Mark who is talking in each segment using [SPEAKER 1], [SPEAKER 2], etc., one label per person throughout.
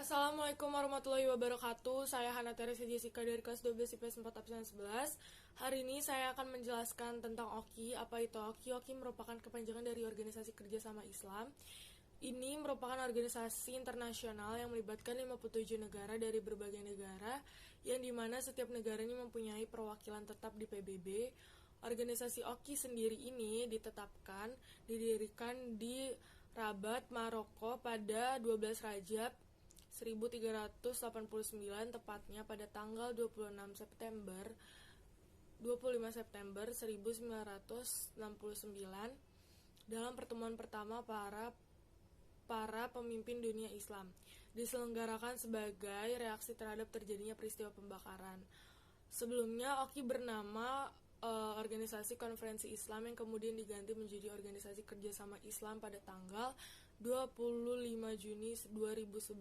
[SPEAKER 1] Assalamualaikum warahmatullahi wabarakatuh. Saya Hana Teresa Jessica dari kelas 12 IPS 4 absen 11. Hari ini saya akan menjelaskan tentang OKI. Apa itu OKI? OKI merupakan kepanjangan dari Organisasi Kerjasama Islam. Ini merupakan organisasi internasional yang melibatkan 57 negara dari berbagai negara, yang dimana setiap negara ini mempunyai perwakilan tetap di PBB. Organisasi OKI sendiri ini didirikan di Rabat, Maroko pada 12 Rajab 1389, tepatnya pada tanggal 25 September 1969, dalam pertemuan pertama para pemimpin dunia Islam, diselenggarakan sebagai reaksi terhadap terjadinya peristiwa pembakaran. Sebelumnya OKI bernama Organisasi Konferensi Islam, yang kemudian diganti menjadi Organisasi Kerjasama Islam pada tanggal 25 Juni 2011.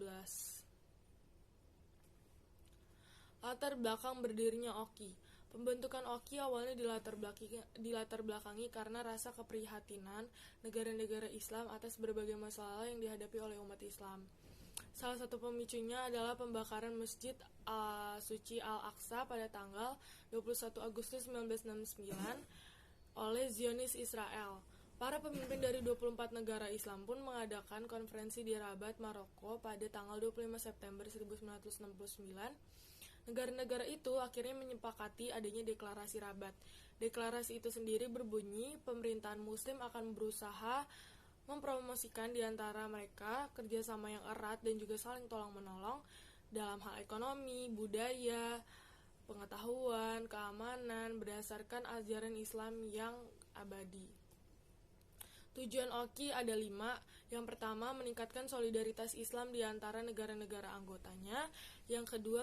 [SPEAKER 1] Latar belakang berdirinya OKI. Pembentukan OKI awalnya dilatar belakangi karena rasa keprihatinan negara-negara Islam atas berbagai masalah yang dihadapi oleh umat Islam. Salah satu pemicunya adalah pembakaran Masjid Suci Al-Aqsa pada tanggal 21 Agustus 1969 oleh Zionis Israel. Para pemimpin dari 24 negara Islam pun mengadakan konferensi di Rabat, Maroko pada tanggal 25 September 1969. Negara-negara itu akhirnya menyepakati adanya deklarasi Rabat. Deklarasi itu sendiri berbunyi, pemerintahan Muslim akan berusaha mempromosikan di antara mereka kerjasama yang erat dan juga saling tolong-menolong dalam hal ekonomi, budaya, pengetahuan, keamanan berdasarkan ajaran Islam yang abadi. Tujuan OKI ada 5. Yang pertama, meningkatkan solidaritas Islam di antara negara-negara anggotanya. Yang kedua,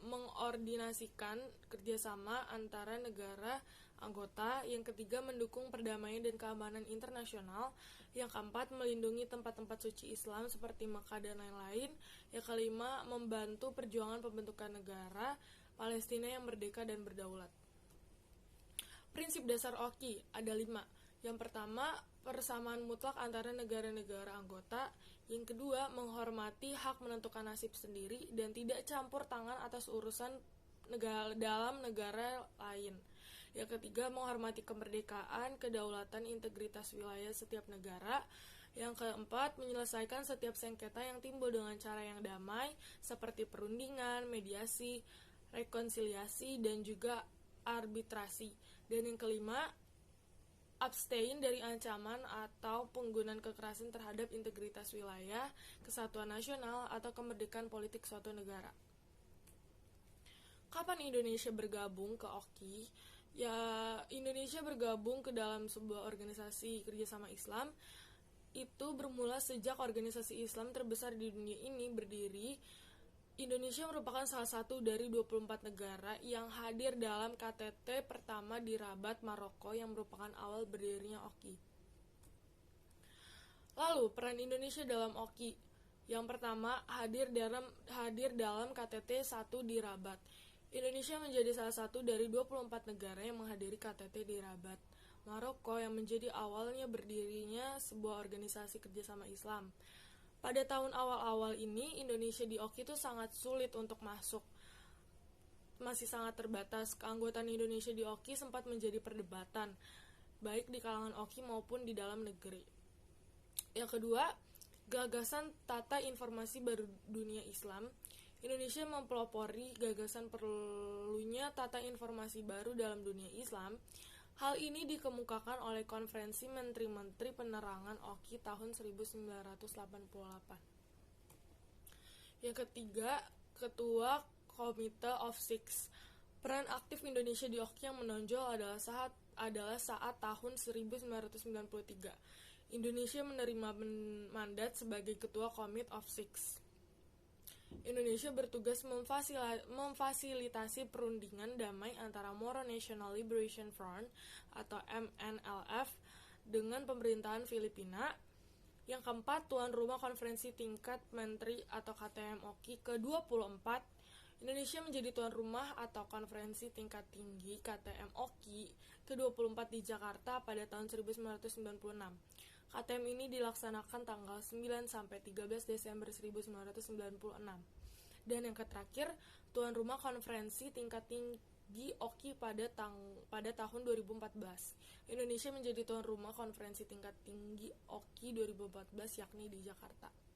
[SPEAKER 1] mengordinasikan kerjasama antara negara anggota. Yang ketiga, mendukung perdamaian dan keamanan internasional. Yang keempat, melindungi tempat-tempat suci Islam seperti Mekah dan lain-lain. Yang kelima, membantu perjuangan pembentukan negara Palestina yang merdeka dan berdaulat. Prinsip dasar OKI ada 5. Yang pertama, persamaan mutlak antara negara-negara anggota. Yang kedua, menghormati hak menentukan nasib sendiri dan tidak campur tangan atas urusan dalam negara lain. Yang ketiga, menghormati kemerdekaan, kedaulatan, integritas wilayah setiap negara. Yang keempat, menyelesaikan setiap sengketa yang timbul dengan cara yang damai, seperti perundingan, mediasi, rekonsiliasi, dan juga arbitrasi. Dan yang kelima, abstain dari ancaman atau penggunaan kekerasan terhadap integritas wilayah, kesatuan nasional, atau kemerdekaan politik suatu negara. Kapan Indonesia bergabung ke OKI? Ya, Indonesia bergabung ke dalam sebuah organisasi kerjasama Islam itu bermula sejak organisasi Islam terbesar di dunia ini berdiri. Indonesia merupakan salah satu dari 24 negara yang hadir dalam KTT pertama di Rabat, Maroko, yang merupakan awal berdirinya OKI. Lalu, peran Indonesia dalam OKI. Yang pertama, hadir dalam KTT 1 di Rabat. Indonesia menjadi salah satu dari 24 negara yang menghadiri KTT di Rabat, Maroko, yang menjadi awalnya berdirinya sebuah organisasi kerjasama Islam. Pada tahun awal-awal ini, Indonesia di OKI itu sangat sulit untuk masuk. Masih sangat terbatas. Keanggotaan Indonesia di OKI sempat menjadi perdebatan, baik di kalangan OKI maupun di dalam negeri. Yang kedua, gagasan tata informasi baru dunia Islam. Indonesia mempelopori gagasan perlunya tata informasi baru dalam dunia Islam. Hal ini dikemukakan oleh Konferensi Menteri-Menteri Penerangan OKI tahun 1988. Yang ketiga, Ketua Committee of Six. Peran aktif Indonesia di OKI yang menonjol adalah saat tahun 1993. Indonesia menerima mandat sebagai Ketua Committee of Six. Indonesia bertugas memfasilitasi perundingan damai antara Moro National Liberation Front atau MNLF dengan pemerintahan Filipina. Yang keempat, tuan rumah konferensi tingkat menteri atau KTM OKI ke-24. Indonesia menjadi tuan rumah atau konferensi tingkat tinggi KTM OKI ke-24 di Jakarta pada tahun 1996. KTM ini dilaksanakan tanggal 9 sampai 13 Desember 1996. Dan yang terakhir, tuan rumah konferensi tingkat tinggi OKI pada tahun 2014. Indonesia menjadi tuan rumah konferensi tingkat tinggi OKI 2014 yakni di Jakarta.